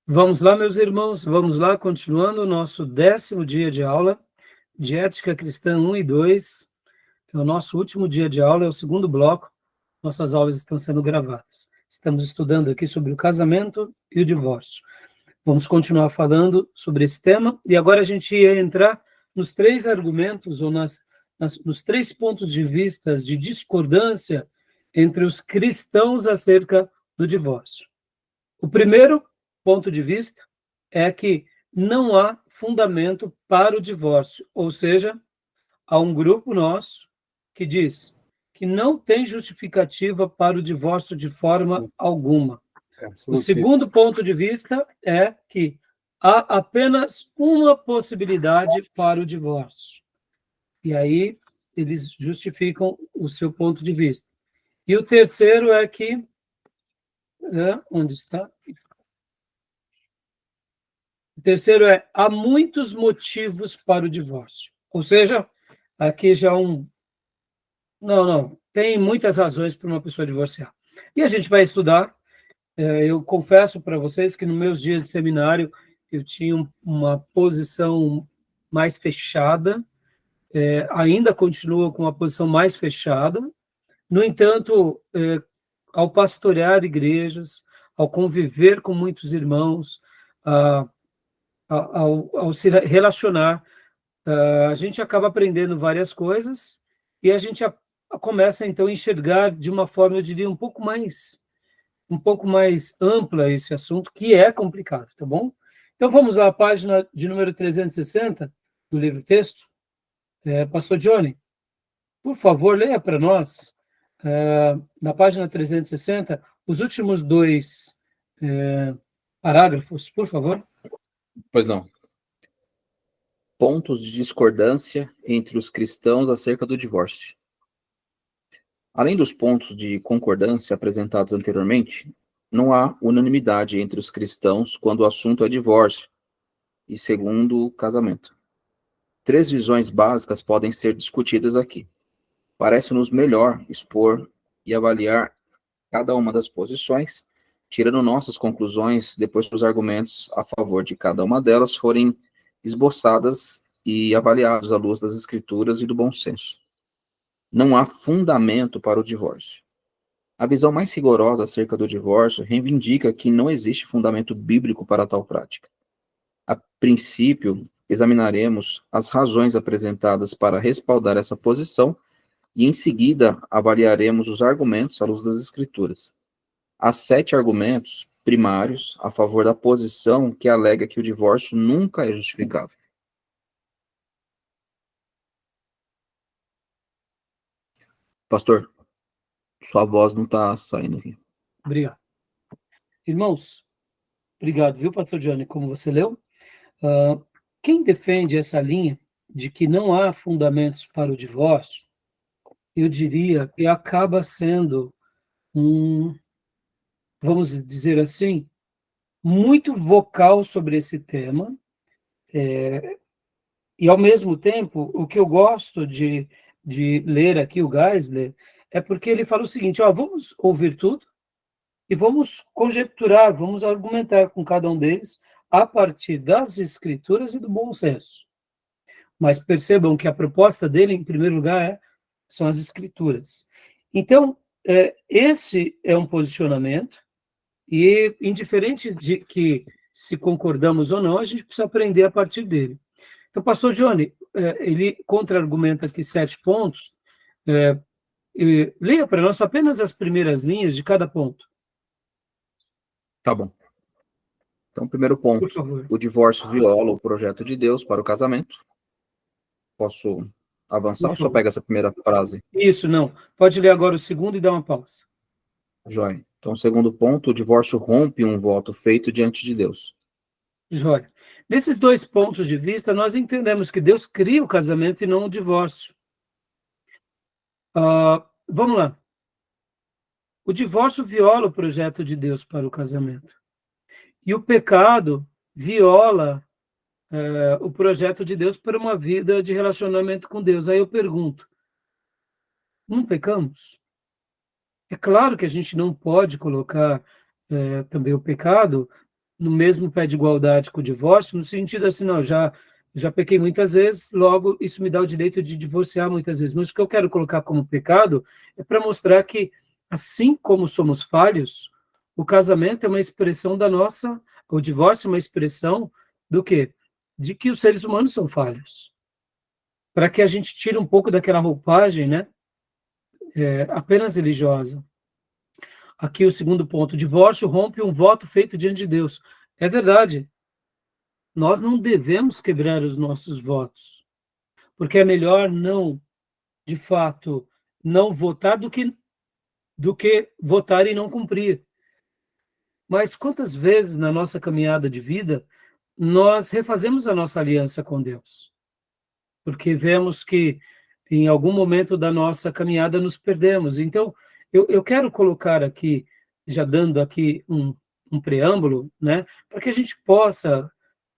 Vamos lá, meus irmãos, vamos lá, continuando o nosso 10º dia de aula de Ética Cristã 1 e 2. É o nosso último dia de aula, é o segundo bloco. Nossas aulas estão sendo gravadas. Estamos estudando aqui sobre o casamento e o divórcio. Vamos continuar falando sobre esse tema, e agora a gente ia entrar nos 3 argumentos, ou nos 3 pontos de vista de discordância entre os cristãos acerca do divórcio. O primeiro ponto de vista é que não há fundamento para o divórcio, ou seja, há um grupo nosso que diz que não tem justificativa para o divórcio de forma alguma. O segundo ponto de vista é que há apenas uma possibilidade para o divórcio. E aí eles justificam o seu ponto de vista. E o terceiro é que... onde está? O terceiro é, há muitos motivos para o divórcio. Ou seja, aqui já Não, tem muitas razões para uma pessoa divorciar. E a gente vai estudar. Eu confesso para vocês que nos meus dias de seminário eu tinha uma posição mais fechada, ainda continuo com uma posição mais fechada. No entanto, ao pastorear igrejas, ao conviver com muitos irmãos, ao se relacionar, a gente acaba aprendendo várias coisas e a gente começa, então, a enxergar de uma forma, eu diria, um pouco mais ampla esse assunto, que é complicado, tá bom? Então, vamos lá, à página de número 360 do livro-texto. Pastor Johnny, por favor, leia para nós, na página 360, os últimos 2 parágrafos, por favor. Pois não. Pontos de discordância entre os cristãos acerca do divórcio. Além dos pontos de concordância apresentados anteriormente, não há unanimidade entre os cristãos quando o assunto é divórcio e segundo casamento. 3 visões básicas podem ser discutidas aqui. Parece-nos melhor expor e avaliar cada uma das posições, tirando nossas conclusões depois que os argumentos a favor de cada uma delas forem esboçadas e avaliados à luz das escrituras e do bom senso. Não há fundamento para o divórcio. A visão mais rigorosa acerca do divórcio reivindica que não existe fundamento bíblico para tal prática. A princípio, examinaremos as razões apresentadas para respaldar essa posição e, em seguida, avaliaremos os argumentos à luz das escrituras. Há 7 argumentos primários a favor da posição que alega que o divórcio nunca é justificável. Pastor, sua voz não está saindo aqui. Obrigado. Irmãos, obrigado, viu, pastor Johnny, como você leu. Quem defende essa linha de que não há fundamentos para o divórcio, eu diria que acaba sendo vamos dizer assim, muito vocal sobre esse tema, e ao mesmo tempo, o que eu gosto de ler aqui, o Geisler, é porque ele fala o seguinte, vamos ouvir tudo, e vamos conjecturar, vamos argumentar com cada um deles a partir das escrituras e do bom senso. Mas percebam que a proposta dele, em primeiro lugar, são as escrituras. Então, esse é um posicionamento, e indiferente de que se concordamos ou não, a gente precisa aprender a partir dele. Então, pastor Johnny, ele contra-argumenta aqui 7 pontos, leia para nós apenas as primeiras linhas de cada ponto. Tá bom. Então, primeiro ponto, por favor. O divórcio viola o projeto de Deus para o casamento. Posso avançar ou só pega essa primeira frase? Isso, não. Pode ler agora o segundo e dar uma pausa. Jóia. Então, segundo ponto, o divórcio rompe um voto feito diante de Deus. Jóia. Nesses 2 pontos de vista, nós entendemos que Deus cria o casamento e não o divórcio. Vamos lá. O divórcio viola o projeto de Deus para o casamento. E o pecado viola o projeto de Deus para uma vida de relacionamento com Deus. Aí eu pergunto, não pecamos? É claro que a gente não pode colocar também o pecado no mesmo pé de igualdade com o divórcio, no sentido assim, não, já pequei muitas vezes, logo isso me dá o direito de divorciar muitas vezes. Mas o que eu quero colocar como pecado é para mostrar que, assim como somos falhos, o casamento é uma expressão da nossa, o divórcio é uma expressão do quê? De que os seres humanos são falhos. Para que a gente tire um pouco daquela roupagem, né, apenas religiosa. Aqui o segundo ponto, divórcio rompe um voto feito diante de Deus. É verdade, nós não devemos quebrar os nossos votos, porque é melhor não, de fato, não votar do que votar e não cumprir. Mas quantas vezes na nossa caminhada de vida nós refazemos a nossa aliança com Deus? Porque vemos que em algum momento da nossa caminhada nos perdemos. Então, eu quero colocar aqui, já dando aqui um preâmbulo, né, para que a gente possa,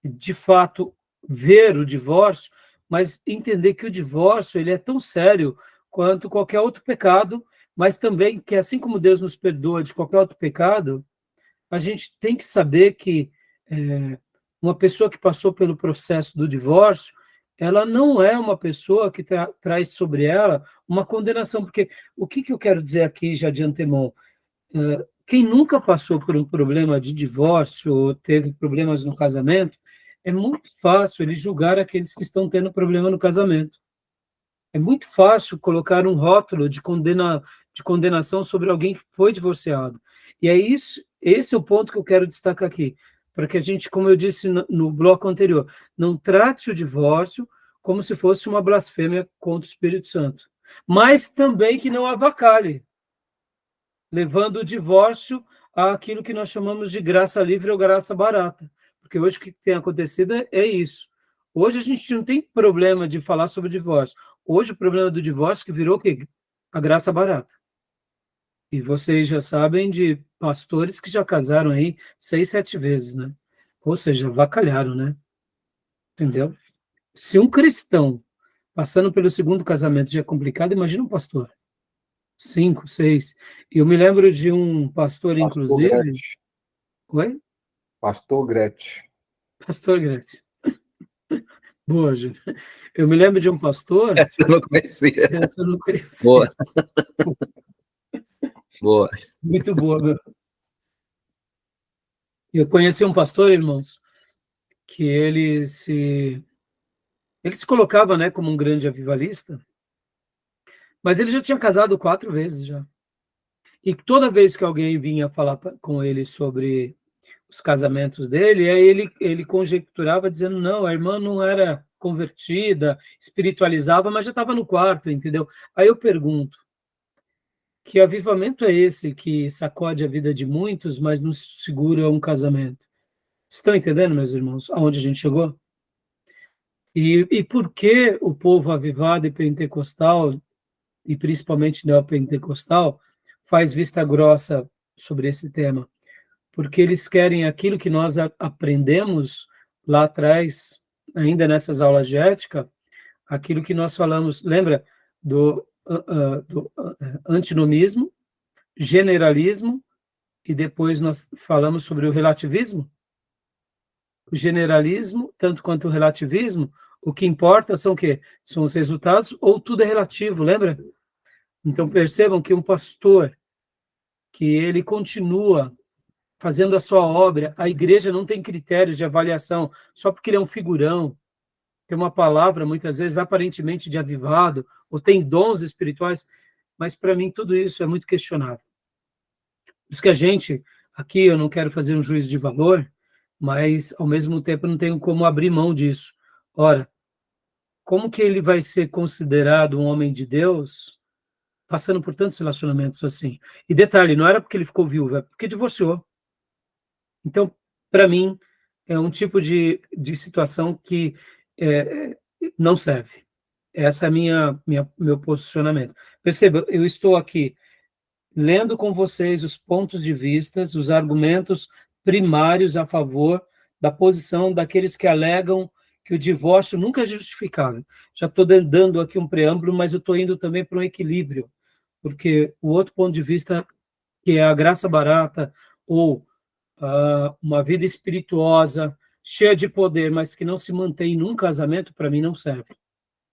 de fato, ver o divórcio, mas entender que o divórcio ele é tão sério quanto qualquer outro pecado, mas também que, assim como Deus nos perdoa de qualquer outro pecado, a gente tem que saber que uma pessoa que passou pelo processo do divórcio, ela não é uma pessoa que traz sobre ela uma condenação, porque o que eu quero dizer aqui já de antemão? Quem nunca passou por um problema de divórcio ou teve problemas no casamento, é muito fácil ele julgar aqueles que estão tendo problema no casamento. É muito fácil colocar um rótulo de condenação sobre alguém que foi divorciado. E é isso, esse é o ponto que eu quero destacar aqui, para que a gente, como eu disse no bloco anterior, não trate o divórcio como se fosse uma blasfêmia contra o Espírito Santo, mas também que não avacalhe, levando o divórcio àquilo que nós chamamos de graça livre ou graça barata. Porque hoje o que tem acontecido é isso. Hoje a gente não tem problema de falar sobre divórcio. Hoje o problema do divórcio que virou o quê? A graça barata. E vocês já sabem de pastores que já casaram aí 6, 7 vezes, né? Ou seja, avacalharam, né? Entendeu? Se um cristão passando pelo segundo casamento já é complicado, imagina um pastor. 5, 6. Eu me lembro de um pastor, Pastor inclusive. Gretchen. Oi? Pastor Gretchen. Pastor Gretchen. Boa, Júlio. Eu me lembro de um pastor. Essa eu não conhecia. Essa eu não conhecia. Boa. Boa. Muito boa, meu. Eu conheci um pastor, irmãos, que ele se colocava, né, como um grande avivalista, mas ele já tinha casado 4 vezes já. E toda vez que alguém vinha falar com ele sobre os casamentos dele, aí ele conjecturava dizendo, não, a irmã não era convertida, espiritualizava, mas já estava no quarto, entendeu? Aí eu pergunto, que avivamento é esse que sacode a vida de muitos, mas não segura um casamento? Estão entendendo, meus irmãos, aonde a gente chegou? E por que o povo avivado e pentecostal, e principalmente neopentecostal, faz vista grossa sobre esse tema? Porque eles querem aquilo que nós aprendemos lá atrás, ainda nessas aulas de ética, aquilo que nós falamos, lembra do antinomismo, generalismo, e depois nós falamos sobre o relativismo? O generalismo, tanto quanto o relativismo, o que importa são o quê? São os resultados, ou tudo é relativo, lembra? Então percebam que um pastor, que ele continua fazendo a sua obra, a igreja não tem critérios de avaliação, só porque ele é um figurão, tem uma palavra, muitas vezes, aparentemente de avivado, ou tem dons espirituais, mas para mim tudo isso é muito questionável. Por isso que a gente, aqui eu não quero fazer um juízo de valor, mas ao mesmo tempo não tenho como abrir mão disso. Ora, como que ele vai ser considerado um homem de Deus passando por tantos relacionamentos assim? E detalhe, não era porque ele ficou viúvo, é porque divorciou. Então, para mim, é um tipo de situação que não serve. Essa é meu posicionamento. Perceba, eu estou aqui lendo com vocês os pontos de vista, os argumentos primários a favor da posição daqueles que alegam que o divórcio nunca é justificável. Já estou dando aqui um preâmbulo, mas eu estou indo também para um equilíbrio, porque o outro ponto de vista, que é a graça barata, ou uma vida espirituosa, cheia de poder, mas que não se mantém num casamento, para mim não serve.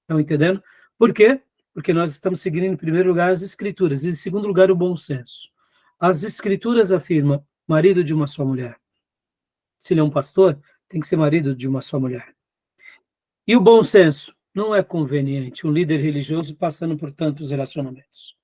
Estão entendendo? Por quê? Porque nós estamos seguindo, em primeiro lugar, as Escrituras, e em segundo lugar, o bom senso. As Escrituras afirmam marido de uma só mulher. Se ele é um pastor, tem que ser marido de uma só mulher. E o bom senso? Não é conveniente um líder religioso passando por tantos relacionamentos.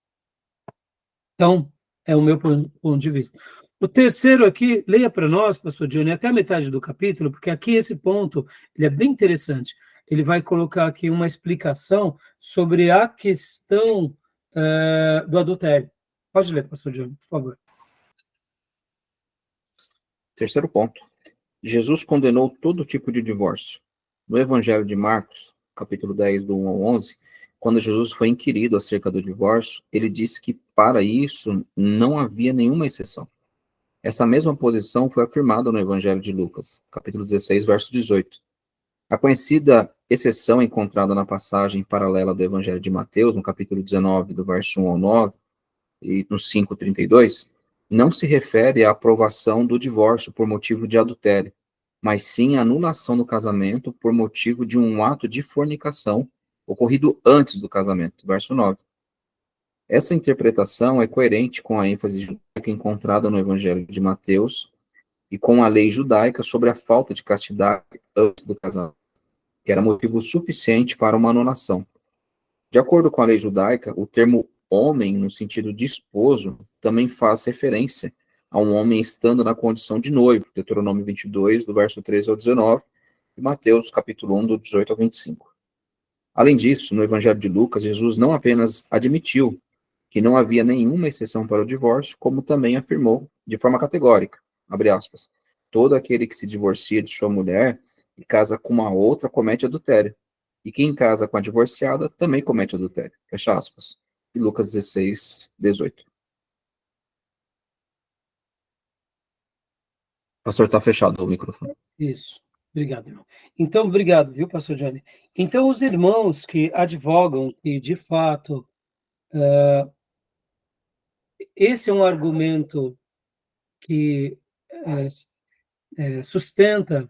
Então, é o meu ponto de vista. O terceiro aqui, leia para nós, pastor Johnny, até a metade do capítulo, porque aqui esse ponto ele é bem interessante. Ele vai colocar aqui uma explicação sobre a questão do adultério. Pode ler, pastor Johnny, por favor. Terceiro ponto. Jesus condenou todo tipo de divórcio. No Evangelho de Marcos, capítulo 10, do 1 ao 11, quando Jesus foi inquirido acerca do divórcio, ele disse que para isso não havia nenhuma exceção. Essa mesma posição foi afirmada no Evangelho de Lucas, capítulo 16, verso 18. A conhecida exceção encontrada na passagem paralela do Evangelho de Mateus, no capítulo 19, do verso 1 ao 9, e no 5:32, não se refere à aprovação do divórcio por motivo de adultério, mas sim à anulação do casamento por motivo de um ato de fornicação ocorrido antes do casamento, verso 9. Essa interpretação é coerente com a ênfase judaica encontrada no Evangelho de Mateus e com a lei judaica sobre a falta de castidade antes do casamento, que era motivo suficiente para uma anulação. De acordo com a lei judaica, o termo homem, no sentido de esposo, também faz referência a um homem estando na condição de noivo, Deuteronômio 22, do verso 13 ao 19, e Mateus, capítulo 1, do 18 ao 25. Além disso, no Evangelho de Lucas, Jesus não apenas admitiu que não havia nenhuma exceção para o divórcio, como também afirmou, de forma categórica, abre aspas, todo aquele que se divorcia de sua mulher e casa com uma outra comete adultério, e quem casa com a divorciada também comete adultério, fecha aspas, e Lucas 16, 18. Pastor, está fechado o microfone. Isso. Obrigado, irmão. Então, obrigado, viu, pastor Johnny? Então, os irmãos que advogam que, de fato, esse é um argumento que sustenta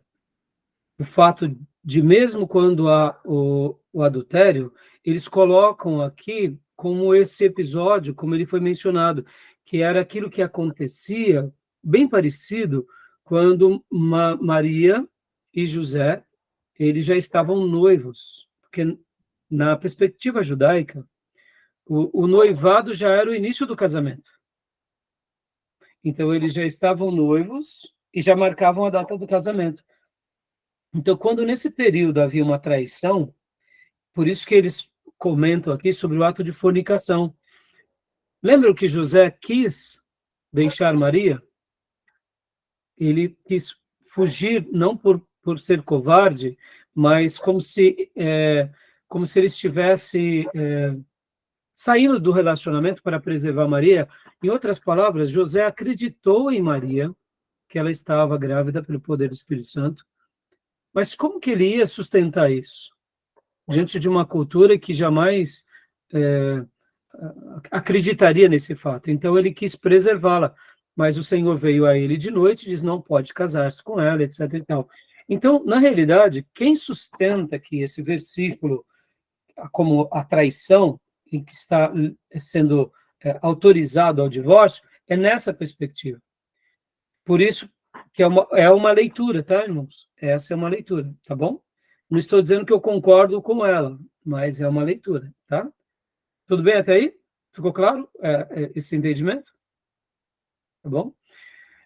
o fato de, mesmo quando há o adultério, eles colocam aqui como esse episódio, como ele foi mencionado, que era aquilo que acontecia, bem parecido, quando Maria e José, eles já estavam noivos, porque na perspectiva judaica, o noivado já era o início do casamento. Então, eles já estavam noivos e já marcavam a data do casamento. Então, quando nesse período havia uma traição, por isso que eles comentam aqui sobre o ato de fornicação. Lembram que José quis deixar Maria? Ele quis fugir, não por ser covarde, mas como se ele estivesse saindo do relacionamento para preservar Maria. Em outras palavras, José acreditou em Maria, que ela estava grávida pelo poder do Espírito Santo, mas como que ele ia sustentar isso? Diante de uma cultura que jamais acreditaria nesse fato. Então, ele quis preservá-la, mas o Senhor veio a ele de noite e diz, não pode casar-se com ela, etc. e tal. Então, na realidade, quem sustenta que esse versículo, como a traição, em que está sendo autorizado ao divórcio, é nessa perspectiva. Por isso que é uma leitura, tá, irmãos? Essa é uma leitura, tá bom? Não estou dizendo que eu concordo com ela, mas é uma leitura, tá? Tudo bem até aí? Ficou claro esse entendimento? Tá bom?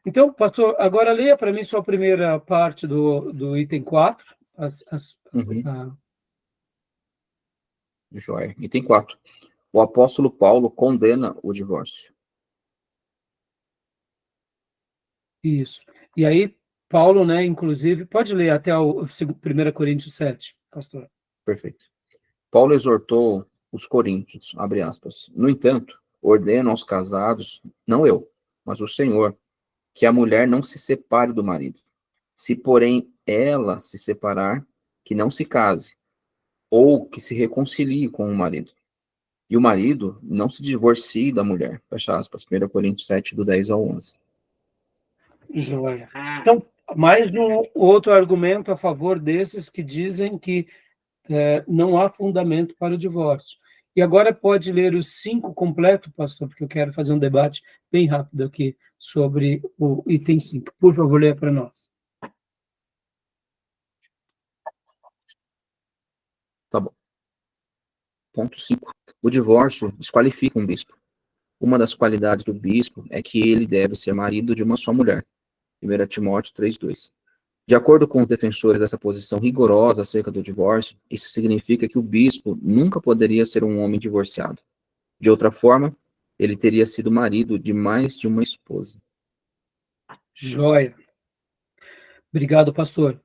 Então, pastor, agora leia para mim só a primeira parte do item 4. Joia. Item 4. O apóstolo Paulo condena o divórcio. Isso. E aí, Paulo, né, inclusive, pode ler até o 1 Coríntios 7, pastor. Perfeito. Paulo exortou os coríntios, abre aspas, no entanto, ordeno aos casados, não eu, mas o Senhor, que a mulher não se separe do marido. Se, porém, ela se separar, que não se case, ou que se reconcilie com o marido. E o marido não se divorcie da mulher. Fecha aspas, 1 Coríntios 7, do 10 ao 11. Joia. Então, mais um outro argumento a favor desses que dizem que não há fundamento para o divórcio. E agora pode ler os 5 completo, pastor, porque eu quero fazer um debate bem rápido aqui sobre o item 5. Por favor, leia para nós. Tá bom. Ponto 5. O divórcio desqualifica um bispo. Uma das qualidades do bispo é que ele deve ser marido de uma só mulher. 1 Timóteo 3:2. De acordo com os defensores dessa posição rigorosa acerca do divórcio, isso significa que o bispo nunca poderia ser um homem divorciado. De outra forma, ele teria sido marido de mais de uma esposa. Joia. Obrigado, pastor.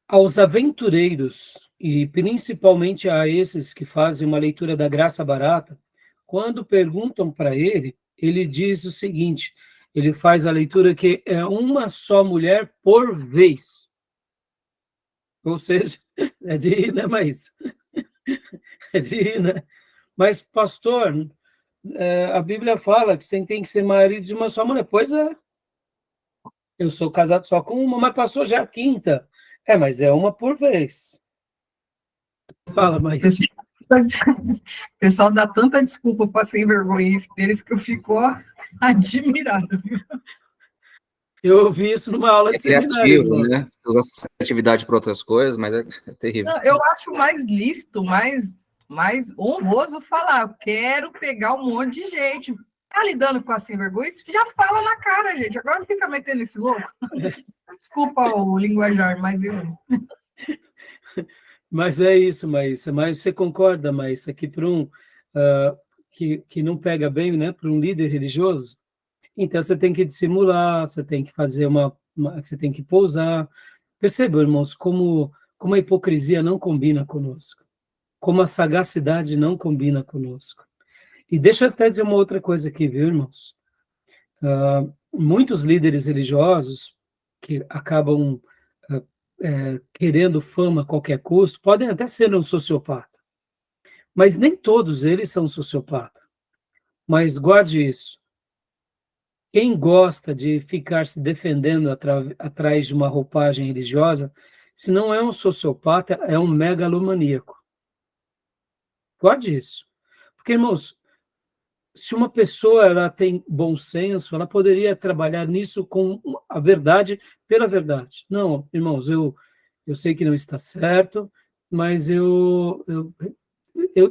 Aos aventureiros, e principalmente a esses que fazem uma leitura da graça barata, quando perguntam para ele, ele diz o seguinte, ele faz a leitura que é uma só mulher por vez. Ou seja, é de ir, né, mas... É de ir, né? Mas, pastor, a Bíblia fala que você tem que ser marido de uma só mulher. Pois é. Eu sou casado só com uma, mas passou já a 5ª. Mas é uma por vez. Fala, mas... O pessoal dá tanta desculpa para sem vergonha deles que eu fico admirado. Eu ouvi isso numa aula de seminário. Criativo, né? Usa essa atividade para outras coisas, mas é terrível. Não, eu acho mais lícito, mais honroso falar, eu quero pegar um monte de gente. Tá lidando com a sem vergonha, isso já fala na cara, gente. Agora fica metendo esse louco. Desculpa o linguajar, mas eu... Mas é isso, Maísa. Mas você concorda, Maísa, que para que não pega bem, né, para um líder religioso, então você tem que dissimular, você tem que fazer você tem que pousar. Percebam, irmãos, como a hipocrisia não combina conosco, como a sagacidade não combina conosco. E deixa eu até dizer uma outra coisa aqui, viu, irmãos? Muitos líderes religiosos que acabam querendo fama a qualquer custo, podem até ser um sociopata, mas nem todos eles são sociopata. Mas guarde isso. Quem gosta de ficar se defendendo atrás de uma roupagem religiosa, se não é um sociopata, é um megalomaníaco. Guarde isso. Porque, irmãos, se uma pessoa ela tem bom senso, ela poderia trabalhar nisso com a verdade pela verdade. Não, irmãos, eu sei que não está certo, mas eu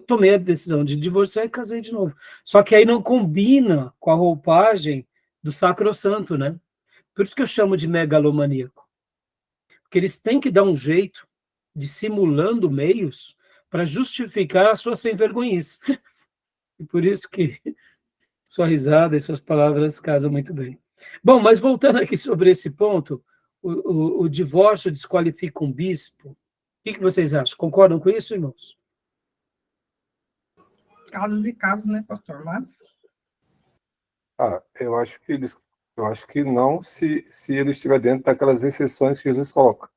tomei a decisão de divorciar e casei de novo. Só que aí não combina com a roupagem do sacrossanto, né? Por isso que eu chamo de megalomaníaco. Porque eles têm que dar um jeito de simulando meios para justificar a sua sem-vergonhice. E por isso que sua risada e suas palavras casam muito bem. Bom, mas voltando aqui sobre esse ponto, o divórcio desqualifica um bispo. O que vocês acham? Concordam com isso, irmãos? Casos e casos, né, pastor? Mas... eu acho que não, se ele estiver dentro daquelas exceções que Jesus coloca.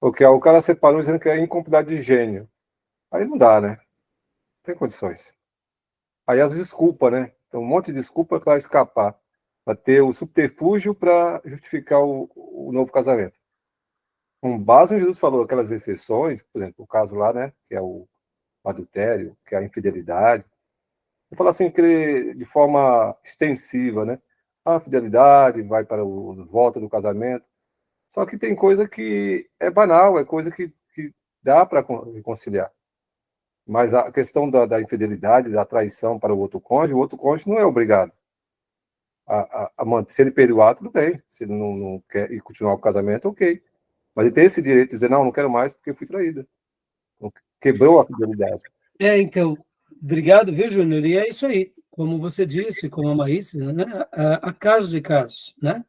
Porque o cara separou dizendo que é incompletude de gênio. Aí não dá, né? Não tem condições. Aí as desculpas, né? Então, um monte de desculpa para escapar, para ter o subterfúgio para justificar o novo casamento. Com base em Jesus falou aquelas exceções, por exemplo, o caso lá, né? Que é o adultério, que é a infidelidade. Eu falo assim, que de forma extensiva, né? A fidelidade vai para o volta do casamento. Só que tem coisa que é banal, é coisa que dá para reconciliar. Mas a questão da infidelidade, da traição para o outro cônjuge não é obrigado a manter. Se ele perdoar, tudo bem. Se ele não quer ir continuar o casamento, ok. Mas ele tem esse direito de dizer, não quero mais porque fui traída. Então, quebrou a fidelidade. Então, obrigado, viu, Júnior? E é isso aí. Como você disse, como a Maísa, né? Há casos e casos, né?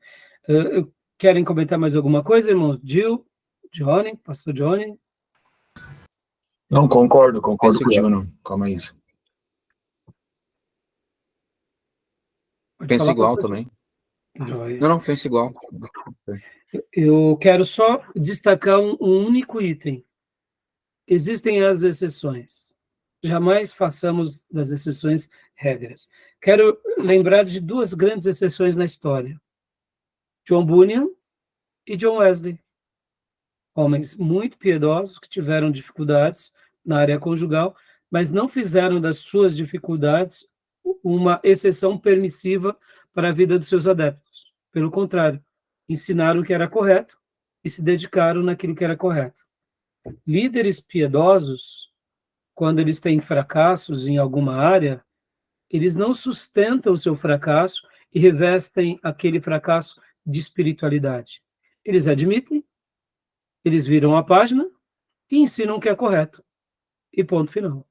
Querem comentar mais alguma coisa, irmãos? Johnny, pastor Johnny? Não, concordo com o Júnior. Calma aí. Pensa igual também. Não, pensa igual. Eu quero só destacar um único item. Existem as exceções. Jamais façamos das exceções regras. Quero lembrar de 2 grandes exceções na história. John Bunyan e John Wesley. Homens muito piedosos que tiveram dificuldades na área conjugal, mas não fizeram das suas dificuldades uma exceção permissiva para a vida dos seus adeptos. Pelo contrário, ensinaram o que era correto e se dedicaram naquilo que era correto. Líderes piedosos, quando eles têm fracassos em alguma área, eles não sustentam o seu fracasso e revestem aquele fracasso de espiritualidade. Eles admitem, eles viram a página e ensinam o que é correto. E ponto final.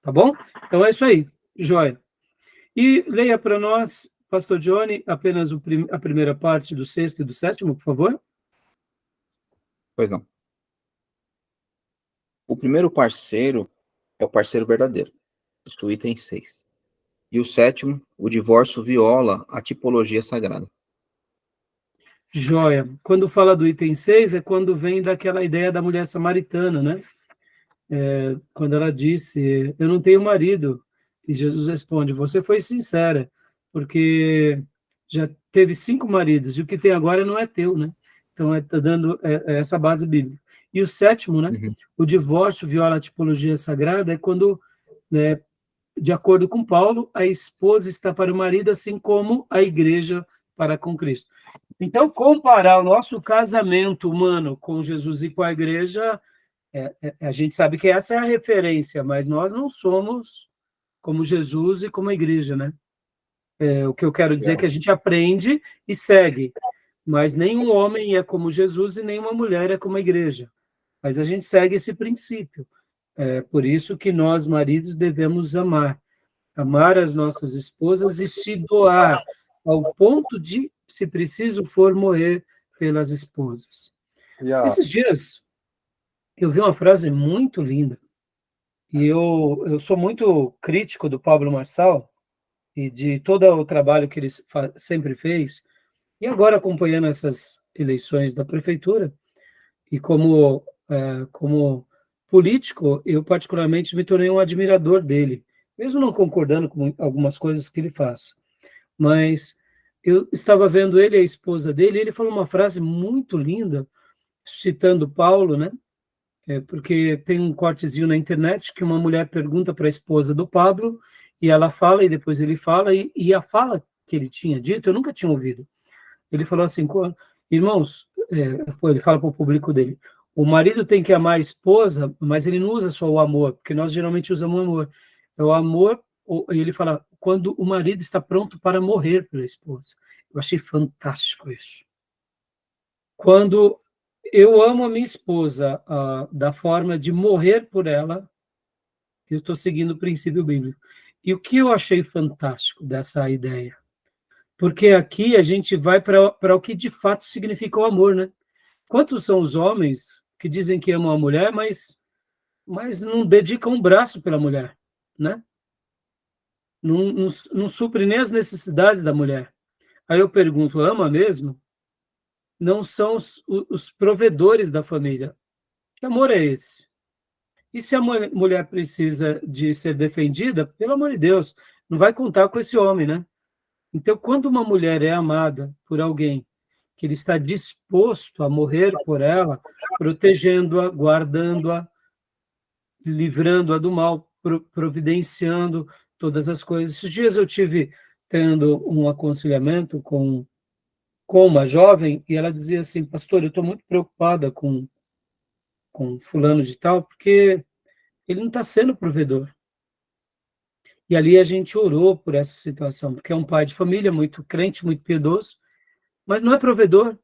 Tá bom? Então é isso aí. Joia. E leia para nós, Pastor Johnny, apenas a primeira parte do 6º e do 7º, por favor. Pois não. O primeiro parceiro é o parceiro verdadeiro. Isso, item 6. E o 7º, o divórcio viola a tipologia sagrada. Joia. Quando fala do item 6, é quando vem daquela ideia da mulher samaritana, né? Quando ela disse, eu não tenho marido. E Jesus responde, você foi sincera, porque já teve 5 maridos, e o que tem agora não é teu, né? Então, está dando essa base bíblica. E o 7º, né? Uhum. O divórcio viola a tipologia sagrada, é quando, né, de acordo com Paulo, a esposa está para o marido, assim como a igreja para com Cristo. Então, comparar o nosso casamento humano com Jesus e com a igreja, a gente sabe que essa é a referência, mas nós não somos como Jesus e como a igreja, né? O que eu quero dizer é que a gente aprende e segue, mas nenhum homem é como Jesus e nenhuma mulher é como a igreja. Mas a gente segue esse princípio. É por isso que nós, maridos, devemos amar as nossas esposas e se doar ao ponto de, se preciso for, morrer pelas esposas. Esses dias, eu vi uma frase muito linda, e eu sou muito crítico do Pablo Marçal e de todo o trabalho que ele sempre fez, e agora acompanhando essas eleições da prefeitura, e como político, eu particularmente me tornei um admirador dele, mesmo não concordando com algumas coisas que ele faz. Mas eu estava vendo ele e a esposa dele, e ele falou uma frase muito linda, citando Paulo, né? Porque tem um cortezinho na internet que uma mulher pergunta para a esposa do Pablo, e ela fala, e depois ele fala, e a fala que ele tinha dito, eu nunca tinha ouvido. Ele falou assim, irmãos, ele fala para o público dele, o marido tem que amar a esposa, mas ele não usa só o amor, porque nós geralmente usamos o amor. É o amor, e ele fala, quando o marido está pronto para morrer pela esposa. Eu achei fantástico isso. Quando eu amo a minha esposa da forma de morrer por ela, eu estou seguindo o princípio bíblico. E o que eu achei fantástico dessa ideia? Porque aqui a gente vai para o que de fato significa o amor, né? Quantos são os homens que dizem que amam a mulher, mas não dedicam um braço pela mulher, né? Não supre nem as necessidades da mulher. Aí eu pergunto, ama mesmo? Não são os provedores da família. Que amor é esse? E se a mulher precisa de ser defendida, pelo amor de Deus, não vai contar com esse homem, né? Então, quando uma mulher é amada por alguém, que ele está disposto a morrer por ela, protegendo-a, guardando-a, livrando-a do mal, providenciando todas as coisas. Esses dias eu tive tendo um aconselhamento com uma jovem, e ela dizia assim, pastor, eu estou muito preocupada com fulano de tal, porque ele não está sendo provedor. E ali a gente orou por essa situação, porque é um pai de família muito crente, muito piedoso, mas não é provedor,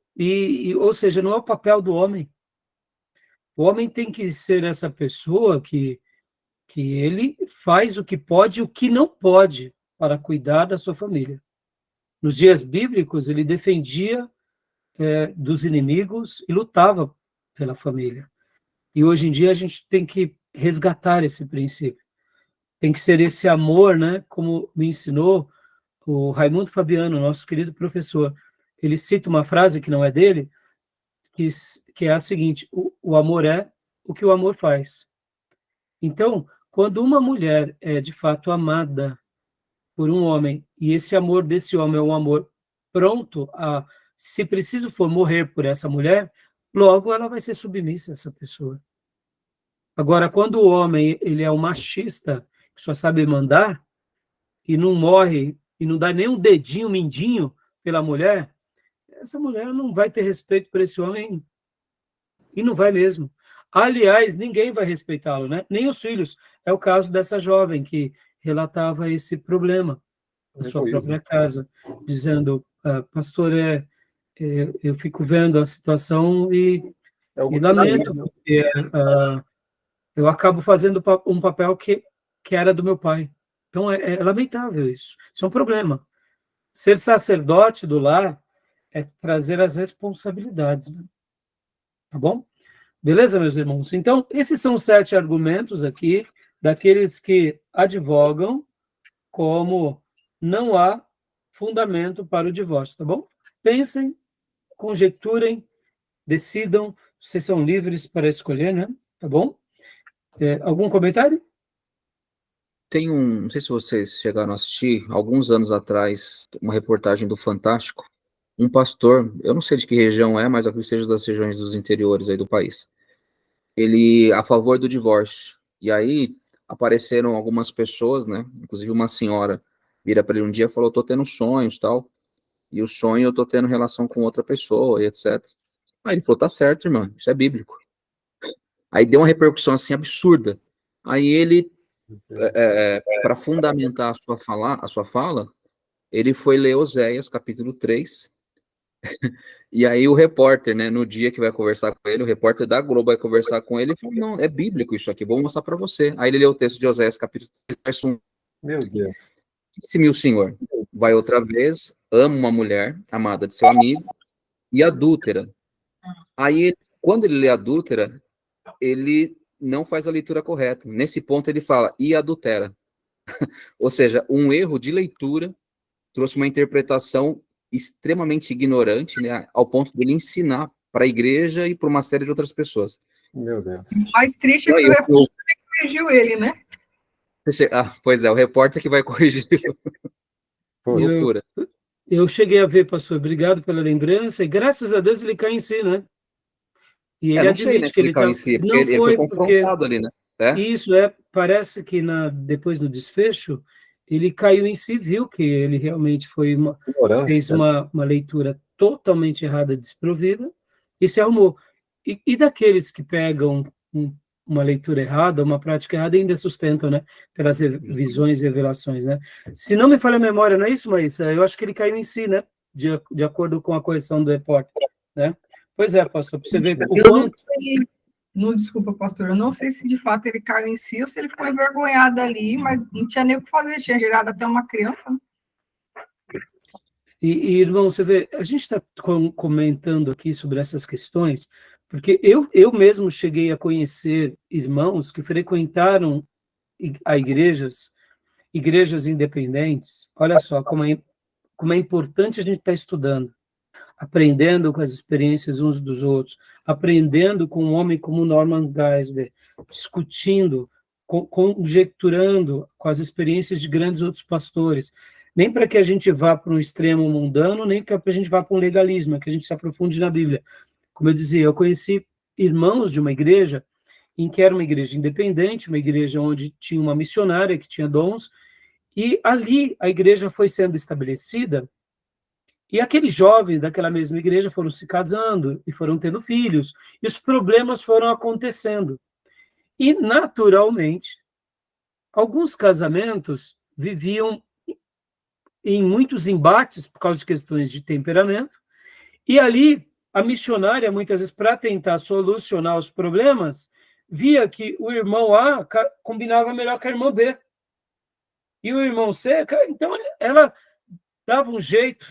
ou seja, não é o papel do homem. O homem tem que ser essa pessoa que ele faz o que pode e o que não pode para cuidar da sua família. Nos dias bíblicos, ele defendia dos inimigos e lutava pela família. E hoje em dia a gente tem que resgatar esse princípio. Tem que ser esse amor, né? Como me ensinou o Raimundo Fabiano, nosso querido professor. Ele cita uma frase que não é dele, que é a seguinte, o amor é o que o amor faz. Então, quando uma mulher é de fato amada por um homem, e esse amor desse homem é um amor pronto a se preciso for morrer por essa mulher, logo ela vai ser submissa a essa pessoa. Agora, quando o homem ele é um machista, que só sabe mandar, e não morre, e não dá nem um dedinho, mindinho pela mulher, essa mulher não vai ter respeito por esse homem, e não vai mesmo. Aliás, ninguém vai respeitá-lo, né? Nem os filhos. É o caso dessa jovem que relatava esse problema na sua própria casa, dizendo, pastor, eu fico vendo a situação e lamento, porque eu acabo fazendo um papel que era do meu pai. Então, é lamentável isso. Isso é um problema. Ser sacerdote do lar é trazer as responsabilidades, né? Tá bom? Beleza, meus irmãos? Então, esses são os 7 argumentos aqui daqueles que advogam como não há fundamento para o divórcio, tá bom? Pensem, conjecturem, decidam, vocês são livres para escolher, né? Tá bom? Algum comentário? Tem não sei se vocês chegaram a assistir, alguns anos atrás, uma reportagem do Fantástico, um pastor, eu não sei de que região é, mas acredito que seja das regiões dos interiores aí do país, ele a favor do divórcio, e aí apareceram algumas pessoas, né, inclusive uma senhora vira para ele um dia e falou, tô tendo sonhos, tal, e o sonho eu tô tendo relação com outra pessoa, e etc. Aí ele falou, tá certo, irmão, isso é bíblico. Aí deu uma repercussão assim absurda. Aí ele, para fundamentar a sua fala, ele foi ler Oséias, capítulo 3, e aí o repórter, né, no dia que vai conversar com ele, o repórter da Globo vai conversar com ele e falou, não, é bíblico isso aqui, vou mostrar para você. Aí ele leu o texto de Oséias, capítulo 3, verso 1. Meu Deus. Disse-me o Senhor, vai outra vez, ama uma mulher, amada de seu amigo, e adúltera. Aí, quando ele lê adúltera, ele não faz a leitura correta. Nesse ponto ele fala, e adultera. Ou seja, um erro de leitura trouxe uma interpretação extremamente ignorante, né, ao ponto dele ensinar para a igreja e para uma série de outras pessoas. Meu Deus. O mais triste é que o repórter corrigiu ele, né? Pois é, o repórter que vai corrigir. Loucura. Eu cheguei a ver, pastor, obrigado pela lembrança, e graças a Deus ele cai em si, né? E ele não sei, né, que ele caiu em si, não ele foi confrontado ali, né? Isso parece que depois do desfecho, ele caiu em si, viu que ele realmente fez uma leitura totalmente errada, desprovida, e se arrumou. E daqueles que pegam uma leitura errada, uma prática errada, ainda sustentam, né? Pelas visões e revelações, né? Se não me falha a memória, não é isso, Maísa? Eu acho que ele caiu em si, né? De acordo com a correção do repórter, né? Pois é, pastor, para você ver o quanto... Não, desculpa, pastor, eu não sei se de fato ele caiu em si ou se ele ficou envergonhado ali, mas não tinha nem o que fazer, tinha gerado até uma criança. Né? E, irmão, você vê, a gente está comentando aqui sobre essas questões, porque eu mesmo cheguei a conhecer irmãos que frequentaram igrejas independentes. Olha só como é importante a gente estar estudando, aprendendo com as experiências uns dos outros, aprendendo com um homem como Norman Geisler, discutindo, conjecturando com as experiências de grandes outros pastores, nem para que a gente vá para um extremo mundano, nem para que a gente vá para um legalismo, que a gente se aprofunde na Bíblia. Como eu dizia, eu conheci irmãos de uma igreja em que era uma igreja independente, uma igreja onde tinha uma missionária que tinha dons, e ali a igreja foi sendo estabelecida, e aqueles jovens daquela mesma igreja foram se casando e foram tendo filhos, e os problemas foram acontecendo. E, naturalmente, alguns casamentos viviam em muitos embates por causa de questões de temperamento, e ali a missionária, muitas vezes, para tentar solucionar os problemas, via que o irmão A combinava melhor com a irmã B. E o irmão C, então ela dava um jeito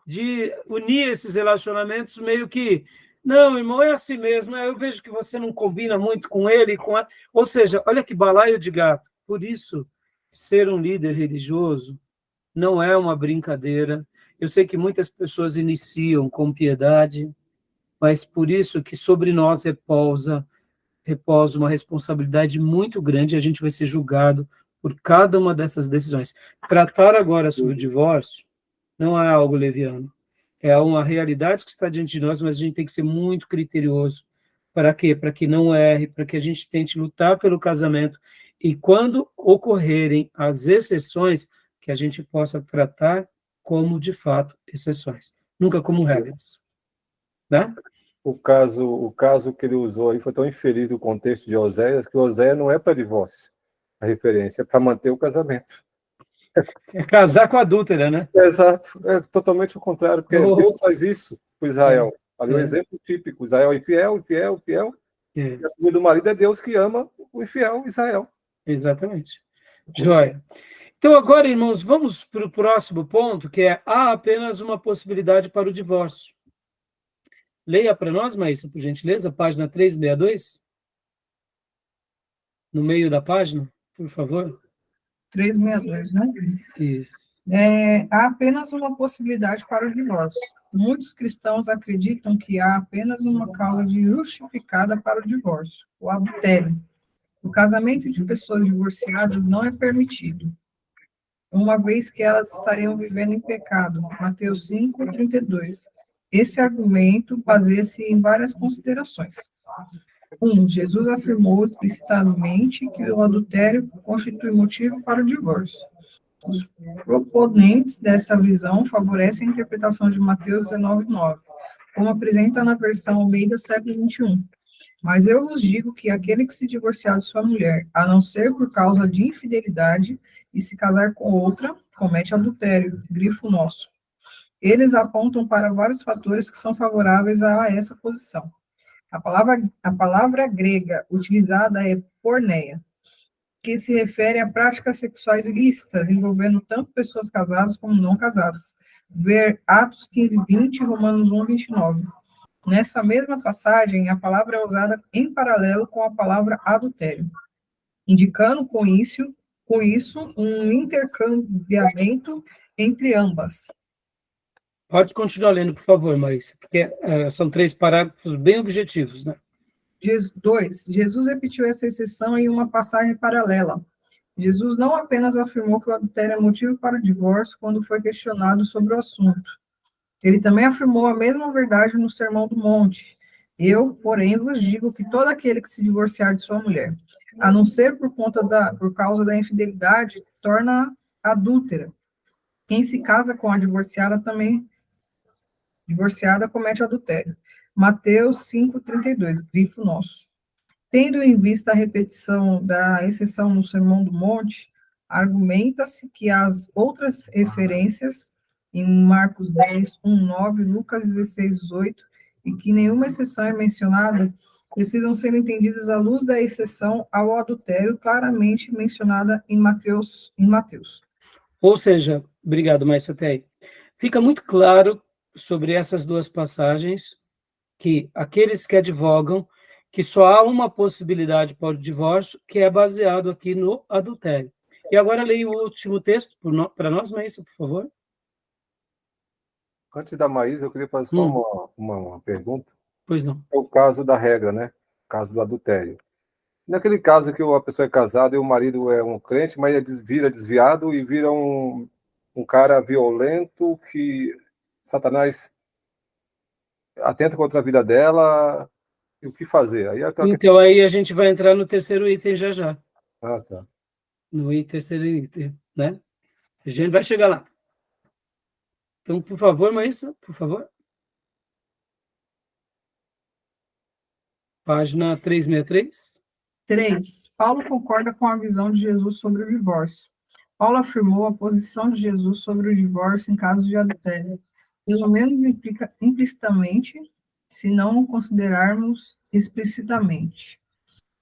de unir esses relacionamentos meio que, não, irmão, é assim mesmo, eu vejo que você não combina muito com ele, ou seja, olha que balaio de gato. Por isso, ser um líder religioso não é uma brincadeira. Eu sei que muitas pessoas iniciam com piedade, mas por isso que sobre nós repousa uma responsabilidade muito grande, e a gente vai ser julgado por cada uma dessas decisões. Tratar agora sobre o divórcio não é algo leviano. É uma realidade que está diante de nós, mas a gente tem que ser muito criterioso. Para quê? Para que não erre, para que a gente tente lutar pelo casamento. E quando ocorrerem as exceções, que a gente possa tratar como, de fato, exceções. Nunca como regras. Né? O caso que ele usou aí foi tão infeliz do contexto de Oséias, que Oséias não é para divórcio. A referência é para manter o casamento. É casar com a adúltera, né? Exato, é totalmente o contrário, porque Deus faz isso com Israel. Ali é o exemplo típico: Israel é infiel, infiel, infiel. É, E a figura do marido é Deus que ama o infiel Israel. exatamente. Joia. Então, agora, irmãos, vamos para o próximo ponto, que é: há apenas uma possibilidade para o divórcio. Leia para nós, Maísa, por gentileza, página 362. No meio da página, por favor. 362, né? Isso. Há apenas uma possibilidade para o divórcio. Muitos cristãos acreditam que há apenas uma causa justificada para o divórcio, o adultério. O casamento de pessoas divorciadas não é permitido, uma vez que elas estariam vivendo em pecado. Mateus 5:32. Esse argumento baseia-se em várias considerações. 1. Jesus afirmou explicitamente que o adultério constitui motivo para o divórcio. Os proponentes dessa visão favorecem a interpretação de Mateus 19:9, como apresenta na versão Almeida século XXI. Mas eu vos digo que aquele que se divorciar de sua mulher, a não ser por causa de infidelidade, e se casar com outra, comete adultério, grifo nosso. Eles apontam para vários fatores que são favoráveis a essa posição. A palavra grega utilizada é porneia, que se refere a práticas sexuais ilícitas, envolvendo tanto pessoas casadas como não casadas. Ver Atos 15:20 e Romanos 1:29. Nessa mesma passagem, a palavra é usada em paralelo com a palavra adultério, indicando com isso um intercambiamento entre ambas. Pode continuar lendo, por favor, Maísa, porque são 3 parágrafos bem objetivos, né? 2. Jesus repetiu essa exceção em uma passagem paralela. Jesus não apenas afirmou que o adultério é motivo para o divórcio quando foi questionado sobre o assunto. Ele também afirmou a mesma verdade no Sermão do Monte. Eu, porém, vos digo que todo aquele que se divorciar de sua mulher, a não ser por causa da infidelidade, torna adúltera. Quem se casa com a divorciada comete adultério. Mateus 5:32, grifo nosso. Tendo em vista a repetição da exceção no Sermão do Monte, argumenta-se que as outras referências em Marcos 10:1-9, Lucas 16:18, e que nenhuma exceção é mencionada, precisam ser entendidas à luz da exceção ao adultério claramente mencionada em Mateus. Ou seja, obrigado, Maísa, até aí. Fica muito claro sobre essas duas passagens que aqueles que advogam que só há uma possibilidade para o divórcio, que é baseado aqui no adultério. E agora leia o último texto para nós, Maísa, por favor. Antes da Maísa, eu queria fazer só uma pergunta. Pois não. É o caso da regra, né? O caso do adultério. Naquele caso que a pessoa é casada e o marido é um crente, mas ele vira desviado e vira um cara violento que Satanás atenta contra a vida dela, e o que fazer? Então, aí a gente vai entrar no terceiro item já já. Ah, tá. No terceiro item, né? A gente vai chegar lá. Então, por favor, Maísa, por favor. Página 363. 3. Paulo concorda com a visão de Jesus sobre o divórcio. Paulo afirmou a posição de Jesus sobre o divórcio em caso de adultério, pelo menos implicitamente, se não o considerarmos explicitamente.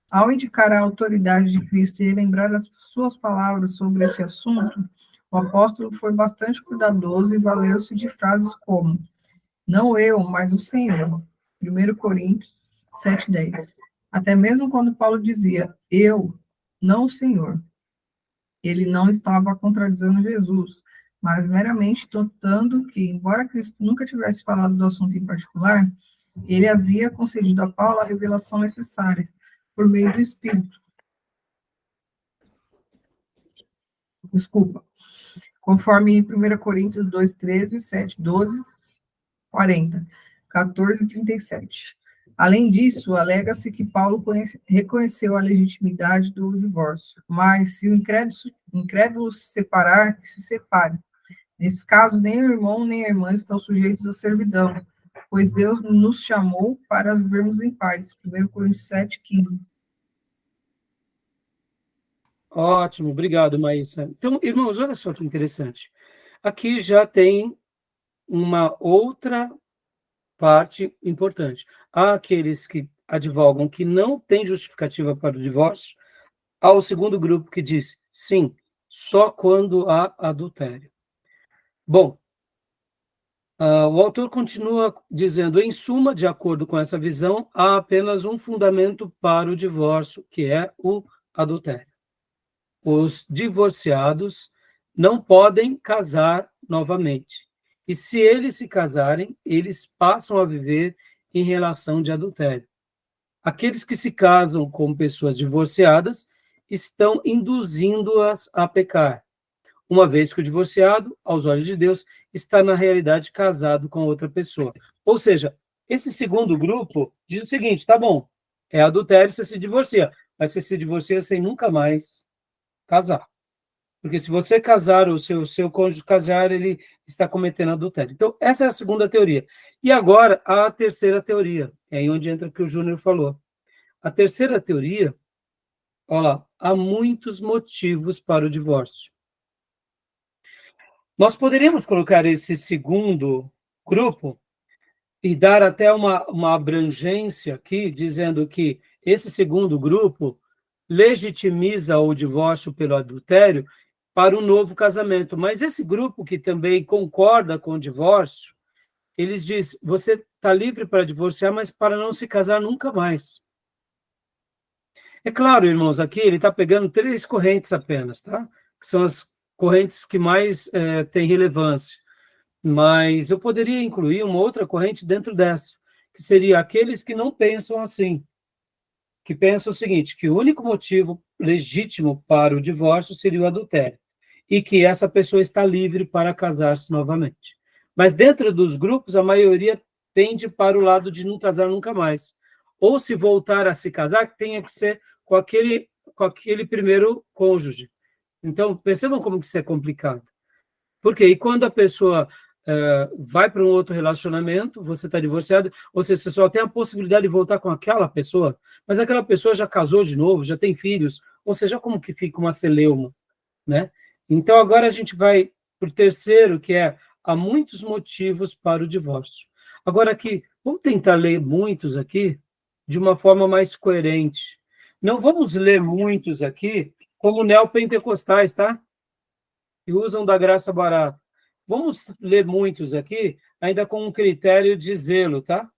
Ao indicar a autoridade de Cristo e lembrar as suas palavras sobre esse assunto, o apóstolo foi bastante cuidadoso e valeu-se de frases como: não eu, mas o Senhor. 1 Coríntios 7:10. Até mesmo quando Paulo dizia eu, não o Senhor, ele não estava contradizendo Jesus, mas meramente notando que, embora Cristo nunca tivesse falado do assunto em particular, ele havia concedido a Paulo a revelação necessária, por meio do Espírito. Desculpa. Conforme 1 Coríntios 2:13, 7:12, 40, 14 e 37. Além disso, alega-se que Paulo reconheceu a legitimidade do divórcio, mas se o incrédulo se separar, que se separe. Nesse caso, nem o irmão nem a irmã estão sujeitos à servidão, pois Deus nos chamou para vivermos em paz. 1 Coríntios 7, 15. Ótimo, obrigado, Maísa. Então, irmãos, olha só que interessante. Aqui já tem uma outra parte importante. Há aqueles que advogam que não tem justificativa para o divórcio. Há o segundo grupo que diz, sim, só quando há adultério. Bom, o autor continua dizendo, em suma, de acordo com essa visão, há apenas um fundamento para o divórcio, que é o adultério. Os divorciados não podem casar novamente. E se eles se casarem, eles passam a viver em relação de adultério. Aqueles que se casam com pessoas divorciadas estão induzindo-as a pecar, uma vez que o divorciado, aos olhos de Deus, está na realidade casado com outra pessoa. Ou seja, esse segundo grupo diz o seguinte, tá bom, é adultério, você se divorcia, mas você se divorcia sem nunca mais casar. Porque se você casar, o seu cônjuge casar, ele está cometendo adultério. Então, essa é a segunda teoria. E agora, a terceira teoria, é aí onde entra o que o Júnior falou. A terceira teoria, olha lá, há muitos motivos para o divórcio. Nós poderíamos colocar esse segundo grupo e dar até uma abrangência aqui, dizendo que esse segundo grupo legitimiza o divórcio pelo adultério para um novo casamento. Mas esse grupo que também concorda com o divórcio, eles dizem, você está livre para divorciar, mas para não se casar nunca mais. É claro, irmãos, aqui ele está pegando 3 correntes apenas, tá? Que são as correntes que mais têm relevância. Mas eu poderia incluir uma outra corrente dentro dessa, que seria aqueles que não pensam assim, que pensam o seguinte, que o único motivo legítimo para o divórcio seria o adultério, e que essa pessoa está livre para casar-se novamente. Mas dentro dos grupos, a maioria tende para o lado de não casar nunca mais. Ou se voltar a se casar, que tenha que ser com aquele primeiro cônjuge. Então, percebam como que isso é complicado. Por quê? E quando a pessoa vai para um outro relacionamento, você está divorciado, ou seja, você só tem a possibilidade de voltar com aquela pessoa, mas aquela pessoa já casou de novo, já tem filhos, ou seja, como que fica uma celeuma, né? Então, agora a gente vai para o terceiro, que é, há muitos motivos para o divórcio. Agora aqui, vamos tentar ler muitos aqui de uma forma mais coerente. Não vamos ler muitos aqui como neopentecostais, tá? Que usam da graça barata. Vamos ler muitos aqui, ainda com um critério de zelo, tá?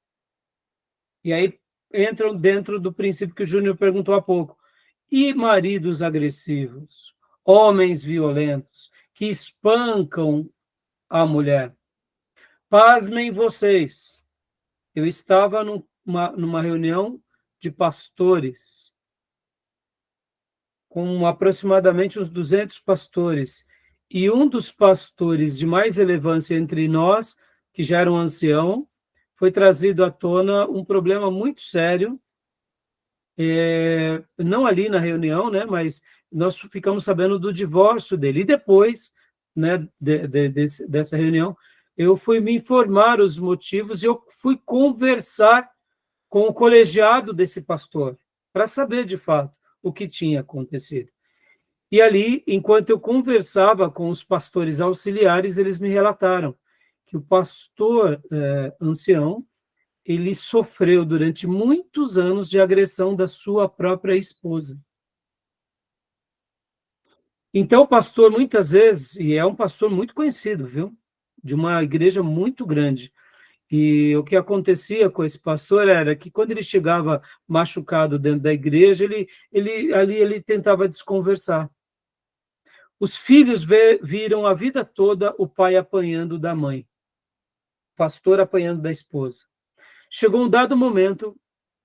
E aí entram dentro do princípio que o Júnior perguntou há pouco. E maridos agressivos, homens violentos, que espancam a mulher. Pasmem vocês. Eu estava numa reunião de pastores, com aproximadamente uns 200 pastores, e um dos pastores de mais relevância entre nós, que já era um ancião, foi trazido à tona um problema muito sério, não ali na reunião, né, mas nós ficamos sabendo do divórcio dele. E depois, né, dessa reunião, eu fui me informar os motivos e eu fui conversar com o colegiado desse pastor, para saber, de fato, o que tinha acontecido. E ali, enquanto eu conversava com os pastores auxiliares, eles me relataram que o pastor ancião, ele sofreu durante muitos anos de agressão da sua própria esposa. Então, o pastor, muitas vezes, e é um pastor muito conhecido, viu? De uma igreja muito grande. E o que acontecia com esse pastor era que, quando ele chegava machucado dentro da igreja, ele tentava desconversar. Os filhos viram a vida toda o pai apanhando da mãe, o pastor apanhando da esposa. Chegou um dado momento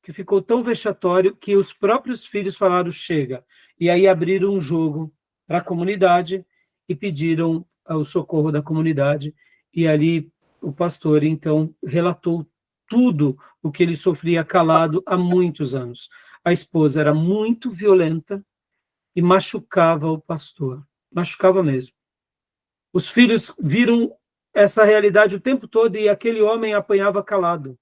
que ficou tão vexatório que os próprios filhos falaram, chega. E aí abriram um jogo para a comunidade e pediram o socorro da comunidade. E ali o pastor, então, relatou tudo o que ele sofria calado há muitos anos. A esposa era muito violenta e machucava o pastor. Machucava mesmo. Os filhos viram essa realidade o tempo todo e aquele homem apanhava calado.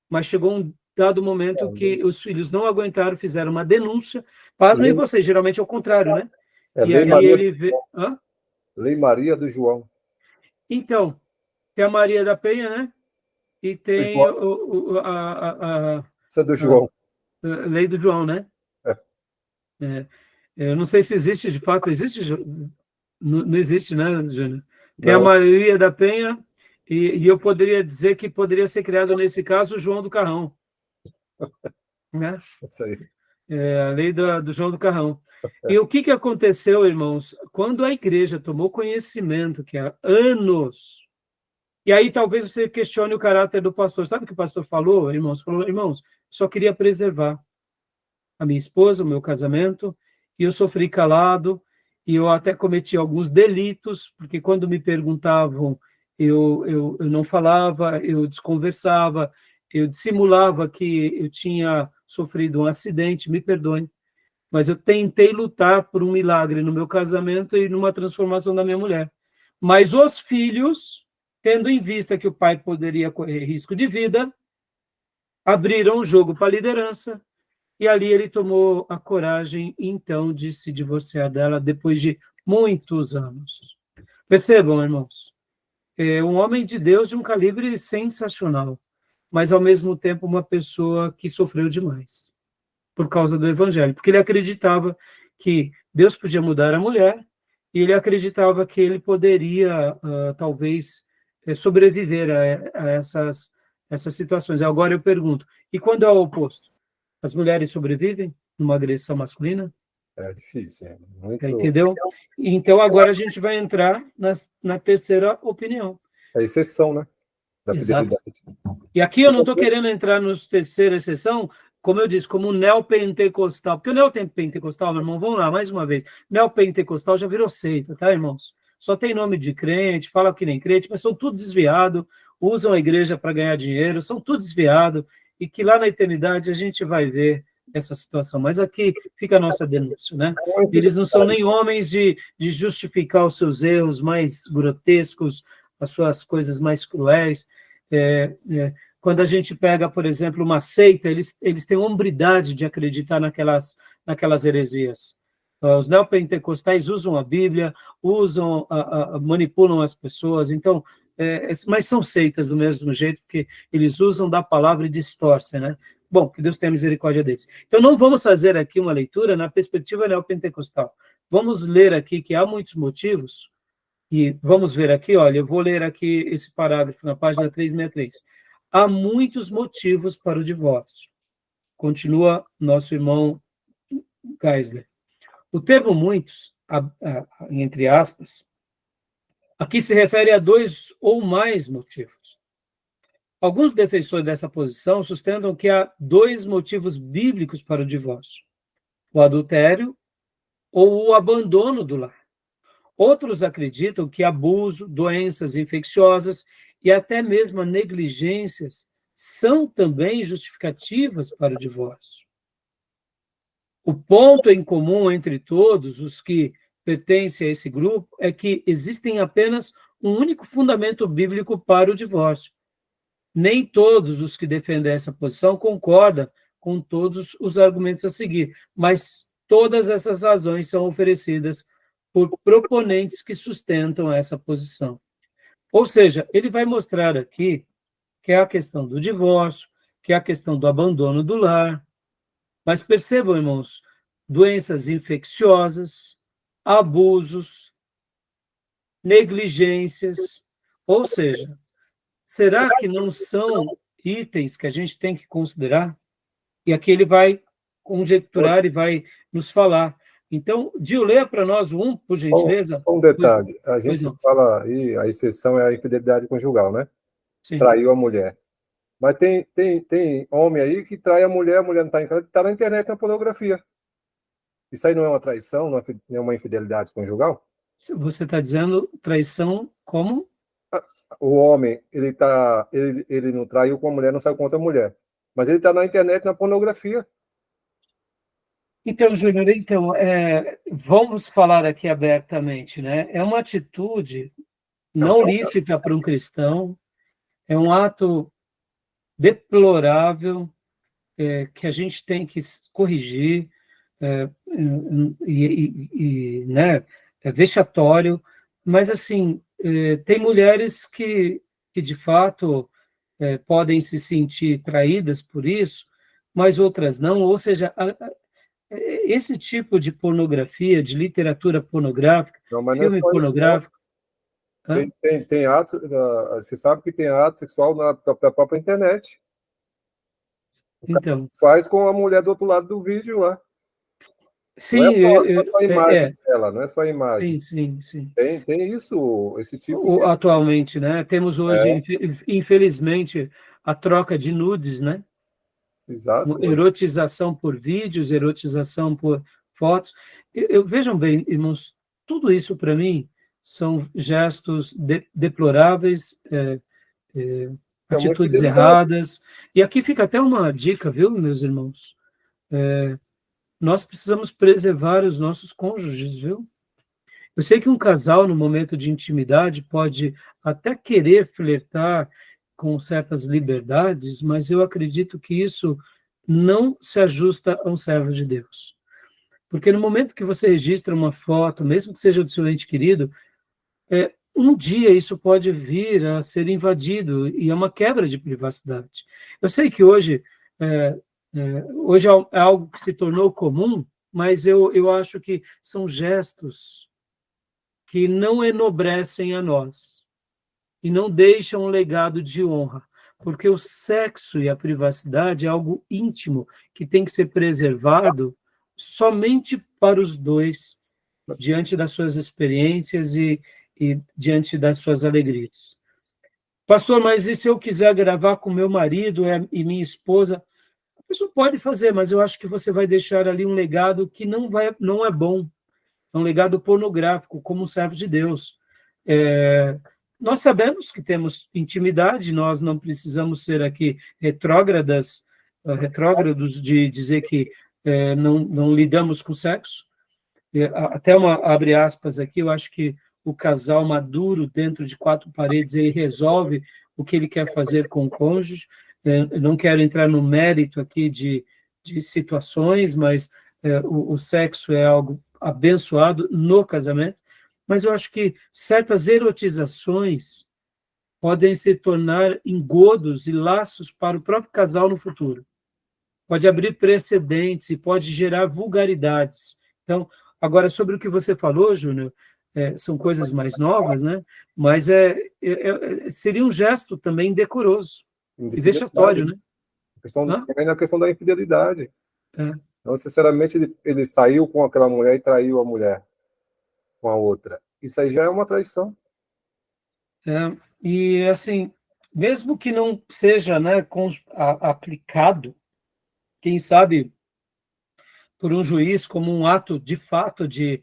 Mas chegou um dado momento que os filhos não aguentaram, fizeram uma denúncia. Pasmem vocês, geralmente é o contrário, né? É E Lei aí Maria, ele vê... Hã? Lei Maria do João. Então, tem a Maria da Penha, né? E tem João. a Isso é do João. lei do João, né? É. Eu não sei se existe, de fato, existe? Não existe, né, Júnior? Tem a Não. Maria da Penha, e eu poderia dizer que poderia ser criado, nesse caso, o João do Carrão. Né? Isso aí. A lei do João do Carrão. E o que aconteceu, irmãos? Quando a igreja tomou conhecimento, que há anos, e aí talvez você questione o caráter do pastor. Sabe o que o pastor falou, irmãos? Falou, irmãos, só queria preservar a minha esposa, o meu casamento, e eu sofri calado, e eu até cometi alguns delitos, porque quando me perguntavam, eu não falava, eu desconversava, eu dissimulava que eu tinha sofrido um acidente, me perdoem, mas eu tentei lutar por um milagre no meu casamento e numa transformação da minha mulher. Mas os filhos, tendo em vista que o pai poderia correr risco de vida, abriram o jogo para a liderança, e ali ele tomou a coragem, então, de se divorciar dela depois de muitos anos. Percebam, irmãos, é um homem de Deus de um calibre sensacional, mas, ao mesmo tempo, uma pessoa que sofreu demais por causa do evangelho, porque ele acreditava que Deus podia mudar a mulher, e ele acreditava que ele poderia, talvez, sobreviver a essas situações. Agora eu pergunto, e quando é o oposto? As mulheres sobrevivem numa agressão masculina? É difícil. Muito... Entendeu? Então, agora a gente vai entrar na terceira opinião. É exceção, né? Da Exato. fidelidade. E aqui eu não estou querendo entrar na terceira exceção, como eu disse, como neopentecostal. Porque o neopentecostal, meu irmão, vamos lá, mais uma vez. Neopentecostal já virou seita, tá, irmãos? Só tem nome de crente, fala que nem crente, mas são tudo desviado, usam a igreja para ganhar dinheiro, são tudo desviado, e que lá na eternidade a gente vai ver essa situação. Mas aqui fica a nossa denúncia, né? Eles não são nem homens de justificar os seus erros mais grotescos, as suas coisas mais cruéis. Quando a gente pega, por exemplo, uma seita, eles têm hombridade de acreditar naquelas heresias. Os neopentecostais usam a Bíblia, manipulam as pessoas, então, mas são seitas do mesmo jeito, porque eles usam da palavra e distorcem, né? Bom, que Deus tenha misericórdia deles. Então, não vamos fazer aqui uma leitura na perspectiva neopentecostal. Vamos ler aqui que há muitos motivos, e vamos ver aqui, olha, eu vou ler aqui esse parágrafo na página 363. Há muitos motivos para o divórcio. Continua nosso irmão Geisler. O termo muitos, entre aspas, aqui se refere a 2 ou mais motivos. Alguns defensores dessa posição sustentam que há 2 motivos bíblicos para o divórcio: o adultério ou o abandono do lar. Outros acreditam que abuso, doenças infecciosas e até mesmo negligências são também justificativas para o divórcio. O ponto em comum entre todos os que pertencem a esse grupo é que existem apenas um único fundamento bíblico para o divórcio. Nem todos os que defendem essa posição concordam com todos os argumentos a seguir, mas todas essas razões são oferecidas por proponentes que sustentam essa posição. Ou seja, ele vai mostrar aqui que é a questão do divórcio, que é a questão do abandono do lar, mas percebam, irmãos, doenças infecciosas, abusos, negligências, ou seja, será que não são itens que a gente tem que considerar? E aqui ele vai conjecturar e vai nos falar. Então, Dio, leia para nós por gentileza. Só um detalhe. A gente fala aí, a exceção é a infidelidade conjugal, né? Sim. Traiu a mulher. Mas tem homem aí que trai a mulher não está em casa, está na internet na pornografia. Isso aí não é uma traição, não é uma infidelidade conjugal? Você está dizendo traição como? o homem, ele não traiu com a mulher, não saiu com outra mulher. Mas ele está na internet, na pornografia. Então, Júnior, vamos falar aqui abertamente, né? É uma atitude não lícita para um cristão, é um ato deplorável, que a gente tem que corrigir, né, é vexatório, mas, assim, tem mulheres que de fato, podem se sentir traídas por isso, mas outras não, ou seja, esse tipo de pornografia, de literatura pornográfica, Não, mas não é filme só isso, não. pornográfico, hã? Tem ato, você sabe que tem ato sexual na própria internet. Então, Faz com a mulher do outro lado do vídeo lá. sim, Não é só a imagem dela, não é só a imagem. sim. Tem isso, esse tipo de... Atualmente, né? Temos hoje, infelizmente, a troca de nudes, né? Exato. Erotização por vídeos, erotização por fotos. Vejam bem, irmãos, tudo isso para mim são gestos deploráveis, atitudes erradas. E aqui fica até uma dica, viu, meus irmãos? Nós precisamos preservar os nossos cônjuges, viu? Eu sei que um casal, no momento de intimidade, pode até querer flertar com certas liberdades, mas eu acredito que isso não se ajusta a um servo de Deus. Porque no momento que você registra uma foto, mesmo que seja do seu ente querido, um dia isso pode vir a ser invadido e é uma quebra de privacidade. Eu sei que hoje é algo que se tornou comum, mas eu acho que são gestos que não enobrecem a nós e não deixam um legado de honra, porque o sexo e a privacidade é algo íntimo que tem que ser preservado somente para os dois, diante das suas experiências e diante das suas alegrias. Pastor, mas e se eu quiser gravar com meu marido e minha esposa? A pessoa pode fazer, mas eu acho que você vai deixar ali um legado que não é bom. É um legado pornográfico, como um servo de Deus. Nós sabemos que temos intimidade, nós não precisamos ser aqui retrógrados de dizer que não lidamos com sexo. Até abre aspas aqui, eu acho que o casal maduro, dentro de 4 paredes, ele resolve o que ele quer fazer com o cônjuge. Eu não quero entrar no mérito aqui de situações, mas o sexo é algo abençoado no casamento, mas eu acho que certas erotizações podem se tornar engodos e laços para o próprio casal no futuro. Pode abrir precedentes e pode gerar vulgaridades. Então, agora, sobre o que você falou, Júnior, são coisas mais novas, né? Mas seria um gesto também indecoroso e vexatório, né? Também na questão da infidelidade. Não necessariamente ele saiu com aquela mulher e traiu a mulher com a outra. Isso aí já é uma traição. E, assim, mesmo que não seja, né, aplicado, quem sabe, por um juiz como um ato de fato de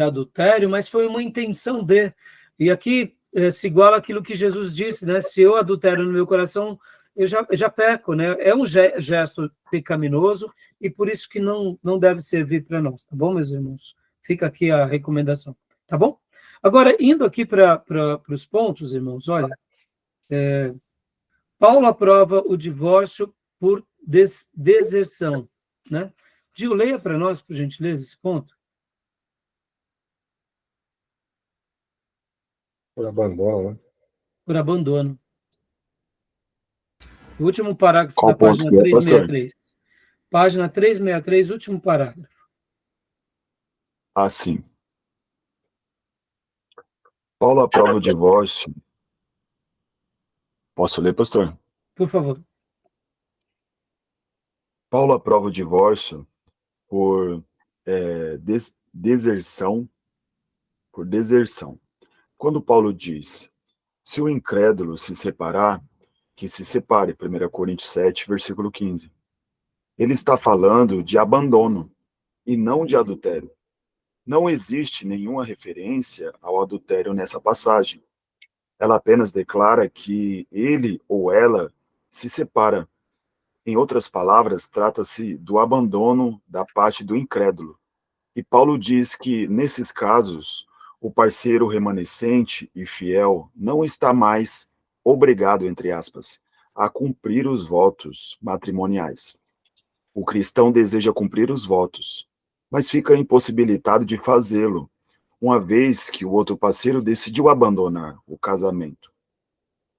adultério, mas foi uma intenção de. E aqui se iguala aquilo que Jesus disse, né? Se eu adultero no meu coração, eu já peco, né? É um gesto pecaminoso e por isso que não deve servir para nós, tá bom, meus irmãos? Fica aqui a recomendação, tá bom? Agora, indo aqui para os pontos, irmãos, olha, Paulo aprova o divórcio por deserção, né? Gil, leia para nós, por gentileza, esse ponto. Por abandono, né? Por abandono. O último parágrafo Qual da página ponto que é, pastor? 363. Página 363, último parágrafo. Ah, sim. Paulo aprova o divórcio. Posso ler, pastor? Por favor. Paulo aprova o divórcio por deserção. Por deserção. Quando Paulo diz, se o incrédulo se separar, que se separe, 1 Coríntios 7, versículo 15. Ele está falando de abandono e não de adultério. Não existe nenhuma referência ao adultério nessa passagem. Ela apenas declara que ele ou ela se separa. Em outras palavras, trata-se do abandono da parte do incrédulo. E Paulo diz que, nesses casos, o parceiro remanescente e fiel não está mais obrigado, entre aspas, a cumprir os votos matrimoniais. O cristão deseja cumprir os votos, mas fica impossibilitado de fazê-lo, uma vez que o outro parceiro decidiu abandonar o casamento.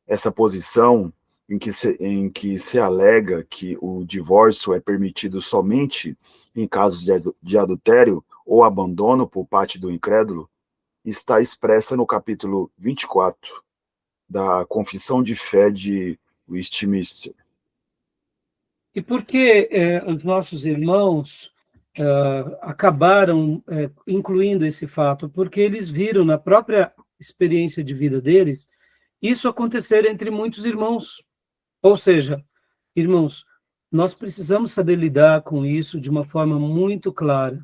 Essa posição em que se alega que o divórcio é permitido somente em casos de adultério ou abandono por parte do incrédulo está expressa no capítulo 24 da Confissão de Fé de Westminster. E por que os nossos irmãos acabaram incluindo esse fato? Porque eles viram na própria experiência de vida deles isso acontecer entre muitos irmãos. Ou seja, irmãos, nós precisamos saber lidar com isso de uma forma muito clara.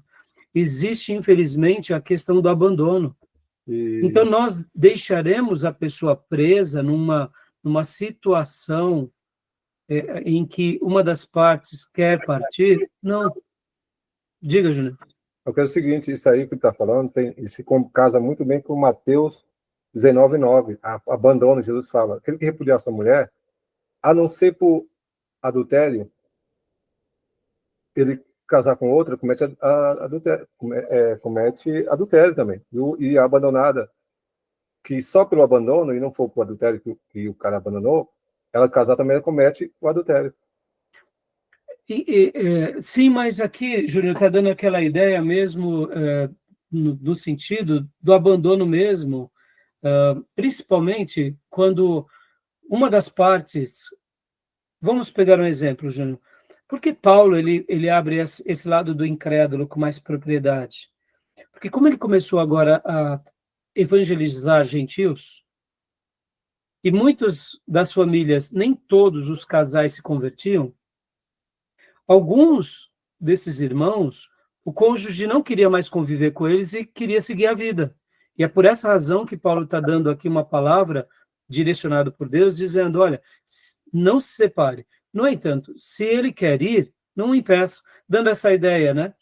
Existe, infelizmente, a questão do abandono. Então, nós deixaremos a pessoa presa numa situação em que uma das partes quer partir? Não. Diga, Júnior. Eu quero o seguinte, isso aí que está falando, se casa muito bem com Mateus 19:9, abandono, Jesus fala, aquele que repudiar sua mulher, a não ser por adultério, ele casar com outra, comete adultério, comete adultério também. E a abandonada, que só pelo abandono, e não for por adultério que o cara abandonou, ela casar também comete o adultério. Sim, mas aqui, Júnior, está dando aquela ideia mesmo, no sentido do abandono mesmo, principalmente quando uma das partes... Vamos pegar um exemplo, Júnior. Por que Paulo ele abre esse lado do incrédulo com mais propriedade? Porque como ele começou agora a evangelizar gentios, e muitas das famílias, nem todos os casais se convertiam, alguns desses irmãos, o cônjuge não queria mais conviver com eles e queria seguir a vida. E é por essa razão que Paulo está dando aqui uma palavra direcionada por Deus, dizendo, olha, não se separe. No entanto, se ele quer ir, não o impeça, dando essa ideia, né,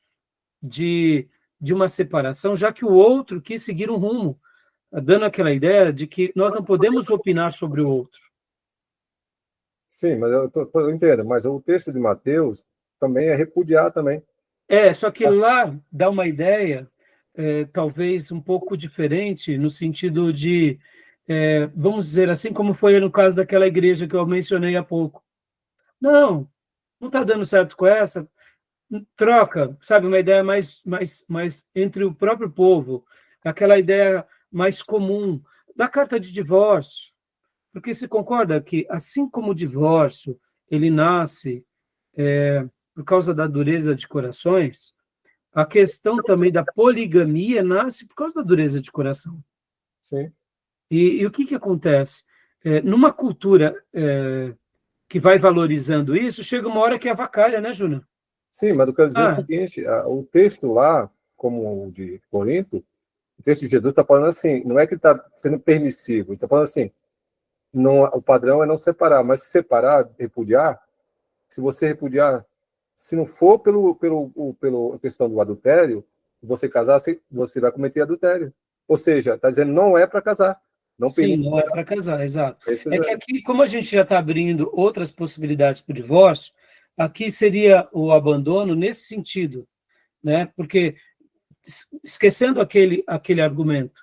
de uma separação, já que o outro quis seguir um rumo, dando aquela ideia de que nós não podemos opinar sobre o outro. Sim, mas eu entendo, mas o texto de Mateus também é repudiar também. Só que lá dá uma ideia, talvez um pouco diferente, no sentido de, vamos dizer assim, como foi no caso daquela igreja que eu mencionei há pouco. Não está dando certo com essa, troca, sabe, uma ideia mais entre o próprio povo, aquela ideia mais comum da carta de divórcio, porque se concorda que, assim como o divórcio, ele nasce por causa da dureza de corações, a questão também da poligamia nasce por causa da dureza de coração. Sim. E o que acontece? Numa cultura que vai valorizando isso, chega uma hora que avacalha, né, Júnior? Sim, mas eu quero dizer o seguinte, o texto lá, como o de Corinto, o texto de Jesus está falando assim, não é que está sendo permissivo, ele está falando assim, não, o padrão é não separar, mas se separar, repudiar, se você repudiar, se não for pela questão do adultério, você casar, você vai cometer adultério. Ou seja, está dizendo não é para casar. Sim, não é para casar, exato. É que aqui, como a gente já está abrindo outras possibilidades para o divórcio, aqui seria o abandono nesse sentido, né? Porque, esquecendo aquele argumento,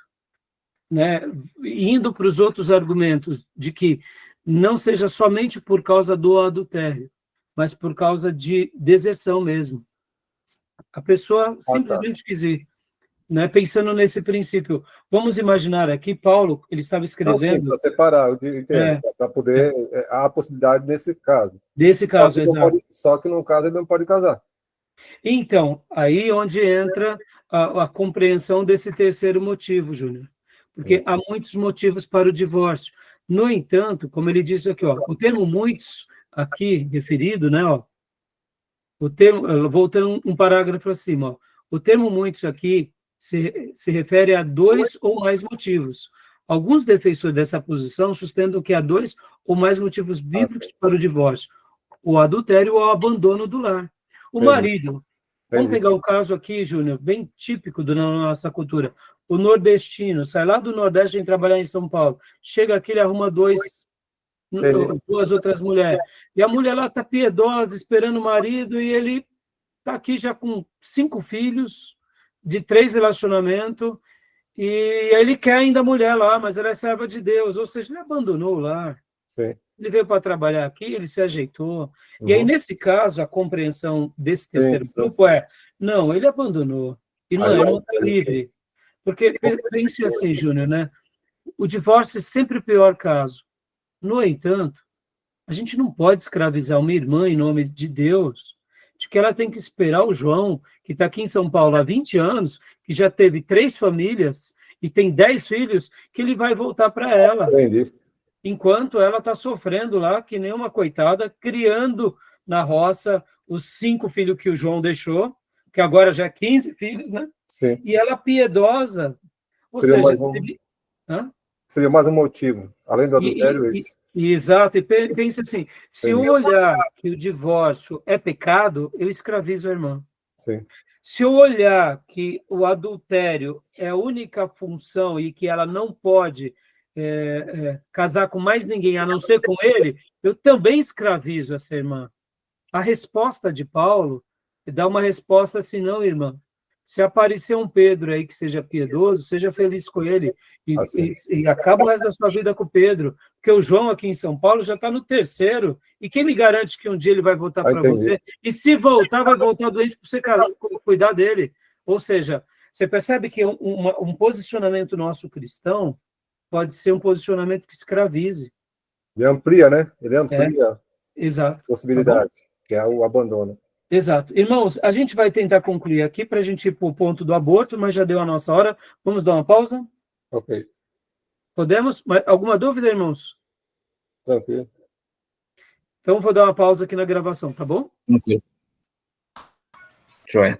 né? Indo para os outros argumentos de que não seja somente por causa do adultério, mas por causa de deserção mesmo. A pessoa simplesmente quis ir. Né, pensando nesse princípio, vamos imaginar aqui, Paulo, ele estava escrevendo... Para separar, eu entendo, para poder... há a possibilidade nesse caso. Desse caso, exato. Só que no caso ele não pode casar. Então, aí onde entra a compreensão desse terceiro motivo, Júnior. Porque há muitos motivos para o divórcio. No entanto, como ele disse aqui, o termo muitos, aqui referido, né, o termo, voltando um parágrafo acima, o termo muitos aqui se refere a dois ou mais motivos. Alguns defensores dessa posição sustentam que há 2 ou mais motivos bíblicos para o divórcio: o adultério ou o abandono do lar. O Entendi. marido, vamos Entendi. pegar um caso aqui, Júnior, bem típico da nossa cultura. O nordestino sai lá do Nordeste e vem trabalhar em São Paulo. Chega aqui, ele arruma Entendi. 2 outras mulheres. E a mulher lá está piedosa, esperando o marido, e ele está aqui já com 5 filhos, de 3 relacionamentos, e ele quer ainda a mulher lá, mas ela é serva de Deus, ou seja, ele abandonou o lar. Sim. Ele veio para trabalhar aqui, ele se ajeitou. E aí, Uhum. nesse caso, a compreensão desse terceiro Sim, sim, grupo sim. é: não, ele abandonou. E não, Aí ele é não está interessante. livre. Porque, pense assim, Júnior, né? O divórcio é sempre o pior caso. No entanto, a gente não pode escravizar uma irmã em nome de Deus, de que ela tem que esperar o João, que está aqui em São Paulo há 20 anos, que já teve 3 famílias e tem 10 filhos, que ele vai voltar para ela, Entendi. enquanto ela está sofrendo lá, que nem uma coitada, criando na roça os 5 filhos que o João deixou, que agora já é 15 filhos, né? Sim. E ela piedosa, ou Seria seja, mais um, hã? seria mais um motivo. Além do adultério, esse. Exato, e pense assim, se eu Entendi. olhar que o divórcio é pecado, eu escravizo a irmã. Sim. Se eu olhar que o adultério é a única função e que ela não pode casar com mais ninguém a não ser com ele, eu também escravizo essa irmã. A resposta de Paulo dá uma resposta assim: não, irmã. Se aparecer um Pedro aí que seja piedoso, seja feliz com ele Assim. e acaba o resto da sua vida com o Pedro, porque o João aqui em São Paulo já está no 3º, e quem me garante que um dia ele vai voltar para Entendi. você? E se voltar, vai voltar doente para você cuidar dele. Ou seja, você percebe que um posicionamento nosso cristão pode ser um posicionamento que escravize. Ele amplia, né? Ele amplia a Exato. Tá bom? possibilidade, que é o abandono. Exato. Irmãos, a gente vai tentar concluir aqui para a gente ir para o ponto do aborto, mas já deu a nossa hora. Vamos dar uma pausa? Ok. Podemos? Alguma dúvida, irmãos? Tranquilo. Então, vou dar uma pausa aqui na gravação, tá bom? Ok. Joia.